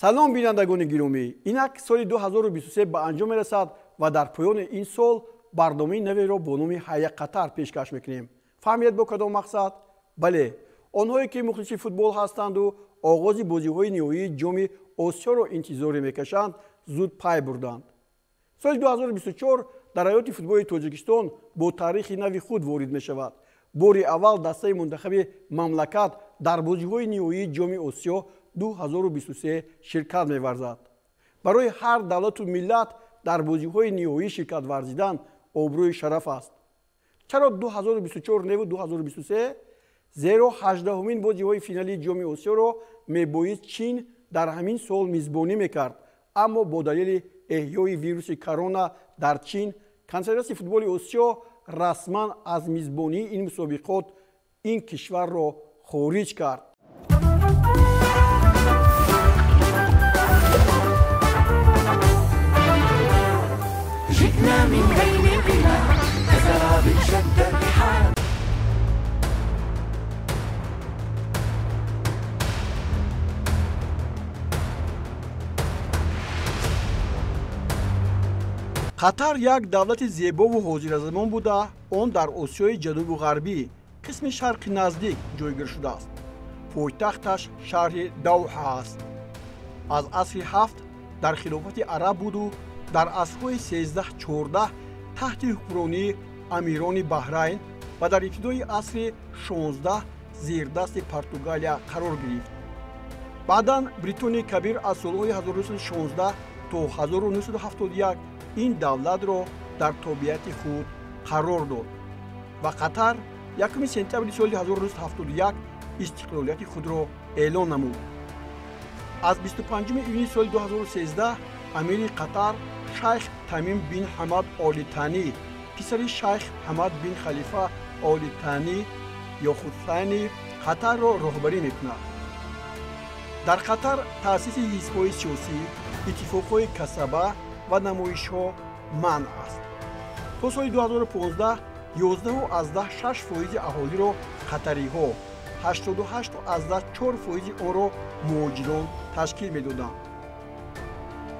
سلام بینندگان گرامی، اینک سال 2023 به انجام رسد و در پایان این سال برنامه نوی را با نام هیئت قطر پیشکش میکنیم. فهمید با کدام مقصد؟ بله، آنهایی که مخلص فوتبال هستند و آغاز بازی‌های نهایی جام آسیا را انتظار میکشند زود پی بردند. سال 2024 در حیات فوتبال تاجیکستان با تاریخ نوی خود وارد می شود. بار اول دسته منتخب مملکت در بازی‌های نهایی جام آسیا 2023 شرکت می‌ورزد. برای هر دولت و ملت در بازی‌های نهایی شرکت ورزیدن آبروی شرف است. چرا 2024 نه و 2023؟ زیرا 18مین بازی‌های فینالی جام آسیا را می‌بایست چین در همین سال میزبانی می‌کرد، اما با دلیل احیای ویروس کرونا در چین کنفدراسیون فوتبال آسیا رسما از میزبانی این مسابقات این کشور را خارج کرد. من بين البلاد نزل بشد الرحال قطر یک دولت زیبا و حاضرالزمان بوده، آن در آسیای جنوب و غربی قسم شرق نزدیک جایگیر شده است. پایتختش شهر دوحه است. از عصر 7 در خلافت عرب بود و در عصرهای 13-14 تحت حکمرانی امیران بحرین و در ابتدای عصر 16 زیر دست پرتغالیا قرار گرفت. بعداً بریتانیای کبیر از سالهای 1916 تا 1971 این دولت را در تابعیت خود قرار داد و قطر 1 سپتامبر سال 1971 استقلالیت خود را اعلان نمود. از 25 ایونی سال 2013 امیر قطر شیخ تمیم بن حمد آل ثانی پسر شیخ حمد بن خلیفه آل ثانی یا خود ثانی قطر را رهبری میکند. در قطر تأسیس حزب‌های سیاسی، اتفاق‌های کسبه و نمایش‌ها منع است. تا سال 2015 11.6% اهالی را قطری‌ها، 88.4% آن را مهاجران تشکیل می‌دادند.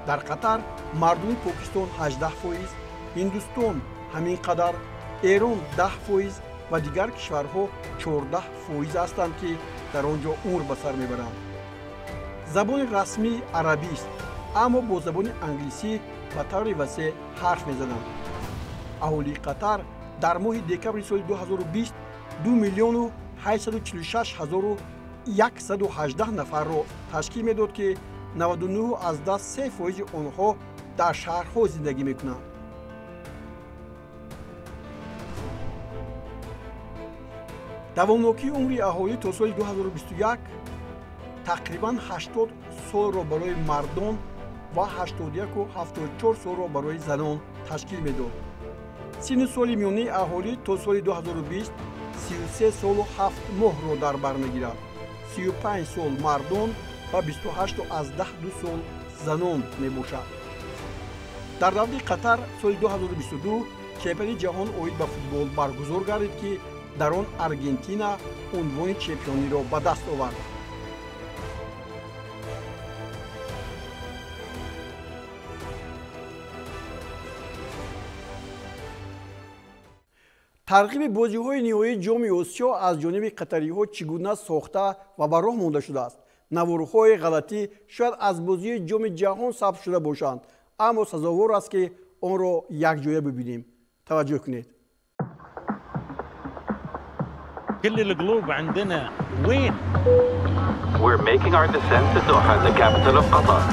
در قطر مردم پاکستان 18%، هندوستان همین قدر، ایران 10% و دیگر کشورها 14% هستند که در آنجا عمر به سر میبرند. زبان رسمی عربی است، اما با زبان انگلیسی به طور وسیع حرف میزنند. اهالی قطر در ماه دکمبر سال 2020 2,846,118 نفر را تشکیل میداد که 99.3% آنها در شهرها زندگی میکنند. دوامناکی عمر اهالی تا سال 2021 تقریباً 80 سال را برای مردان و 81 و 74 سال را برای زنان تشکیل میداد. سن سال میانی اهالی تا سال 2020 33 سال و 7 ماه را در بر میگیرد. 35 سال مردان و 28.2 سال زنان میباشد. در دولت قطر سال 2022 چمپیونی جهان اوید به فوتبال برگزار گردید که در آن ارژانتین عنوان چمپیونی را به دست آورد. ترغیب بازی‌های نهایی جام آسیا از جانب قطری‌ها چگونه ساخته و به راه مانده شده است؟ نوارهای غلطی شاید از بازی جام جهان ثبت شده باشند، اما سزاوار است که آن را یک جایه ببینیم. توجه کنید. كل القلوب عندنا وين؟ We're making our descent to Doha, the capital of Qatar.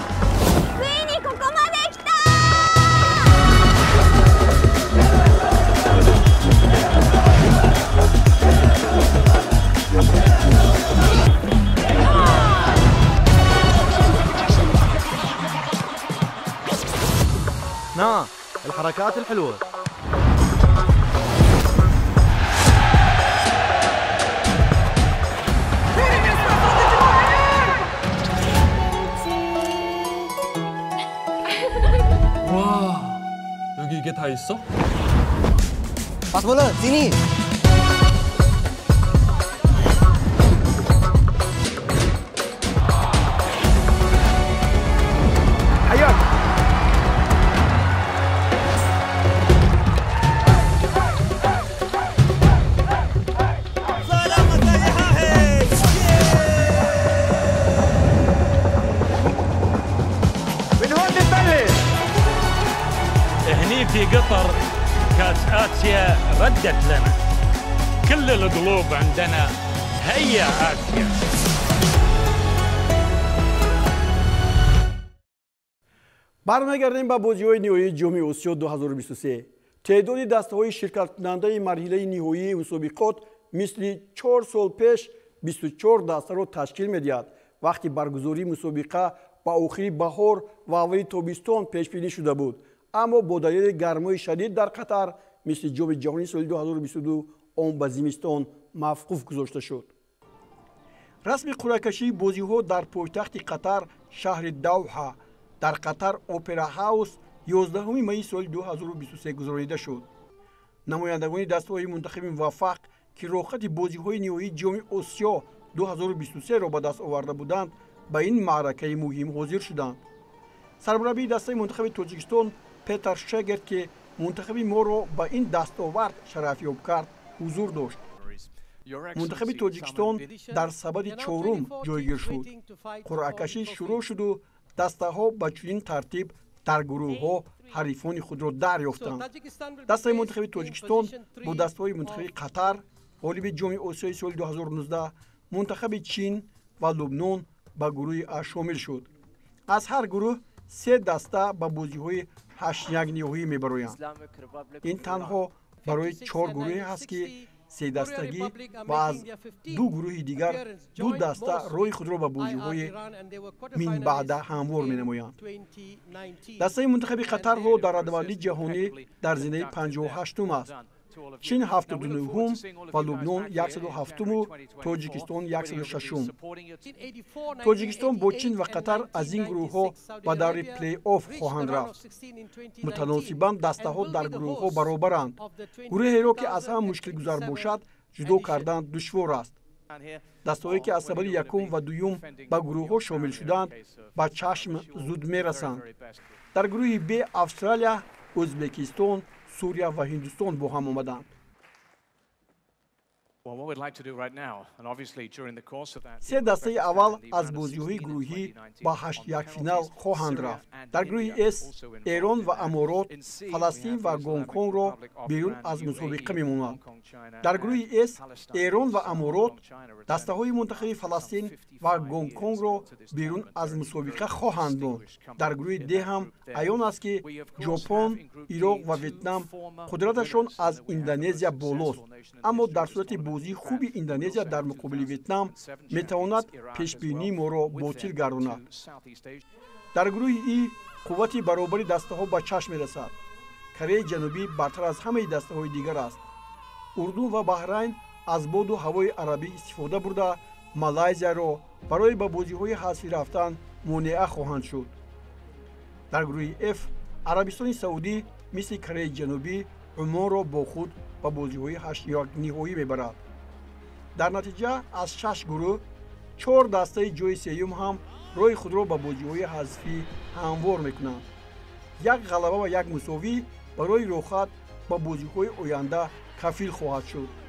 الحركات الحلوة. 와, 여기 이게 다 있어? Pas bola, sini. في قطر كاس آسيا ردت لنا كل القلوب عندنا هيا آسيا. برمیگردیم به بازی‌های نهایی جام آسیا 2023. تعداد دسته‌های شرکت کننده مرحله نهایی مسابقات مثل 4 سال پیش 24 دسته را تشکیل می‌دهد. وقتی برگزاری مسابقه با آخر بهار و اول تابستان پیش بینی شده بود، اما با دلیل گرمای شدید در قطر مثل جام جهانی سال 2022 آن به زمستان موقوف گذاشته شد. رسم قرعه‌کشی بازی‌ها در پایتخت قطر شهر دوحه در قطر اپرا هاوس 11 می سال 2023 گذرانیده شد. نمایندگان دسته‌های منتخب موفق که رخصت بازی‌های نهایی جام آسیا 2023 را به دست آورده بودند به این معرکه مهم حاضر شدند. سرمربی دسته منتخب تاجیکستان پیتر شگرد که منتخب ما را به این دستاورد شرف یاب کرد حضور داشت. منتخب تاجیکستان در سبد چهارم جایگیر شد. قرعه‌کشی شروع شد و دسته‌ها به چنین ترتیب در گروه‌ها حریفان خود را دریافتند. دسته منتخب تاجیکستان با دسته‌های منتخب قطر، غالب جام آسیای سال 2019، منتخب چین و لبنان به گروه ا شامل شد. از هر گروه 3 دسته به بازی‌های 8 نهایی می‌برآیند. این تنها برای 4 گروه است که 3 دستگی و از 2 گروه دیگر 2 دسته روی خود را به بازی‌های من بعد هموار می‌نمایند. دسته منتخب قطر ها در ردبندی جهانی در زمینه 58م است. چین 79م و لبنان 107م و تاجیکستان 106م. تاجیکستان با چین و قطر از این گروه ها به دور پلی آف خواهند رفت. متناسباً دسته ها در گروه ها برابرند. گروهی را که از هم مشکل گذار باشد جدا کردن دشوار است. دسته‌هایی که از سبد یکم و دوم به گروه ها شامل شدند به چشم زود می‌رسند. در گروه ب استرالیا، ازبکستان، سوریه و هندوستان با هم آمدند. سه دسته اول از بازی‌های گروهی با 8-1 فینال خواهند رفت. در گروه اس ایران و امارات، فلسطین و گونگ کنگ را بیرون از مسابقه می‌مانند. در گروه اس ایران و امارات دسته‌های منتخب فلسطین و گونگ کنگ را بیرون از مسابقه خواهند ماند. در گروه د هم عیان است که ژاپن، عراق و ویتنام قدرتشان از اندونزیا بالاست، اما در صورت بازی خوب اندونزیا در مقابل ویتنام میتواند پیشبینی ما را باطل گرداند. در گروه ای قوت برابری دسته ها به چشم میرسد. کره جنوبی برتر از همه دسته های دیگر است. اردن و بحرین از باد و هوای عربی استفاده برده مالایزیا را برای به بازی های حذفی رفتن مانع خواهند شد. در گروه اف عربستان سعودی مثل کره جنوبی عمان را با خود به بازی‌های 8 نهایی میبرد. در نتیجه از 6 گروه 4 دسته جای سوم هم روی خود را به بازی‌های حذفی هموار میکنند. یک غلبه و یک مساوی برای رخصت به بازی‌های آینده کفیل خواهد شد.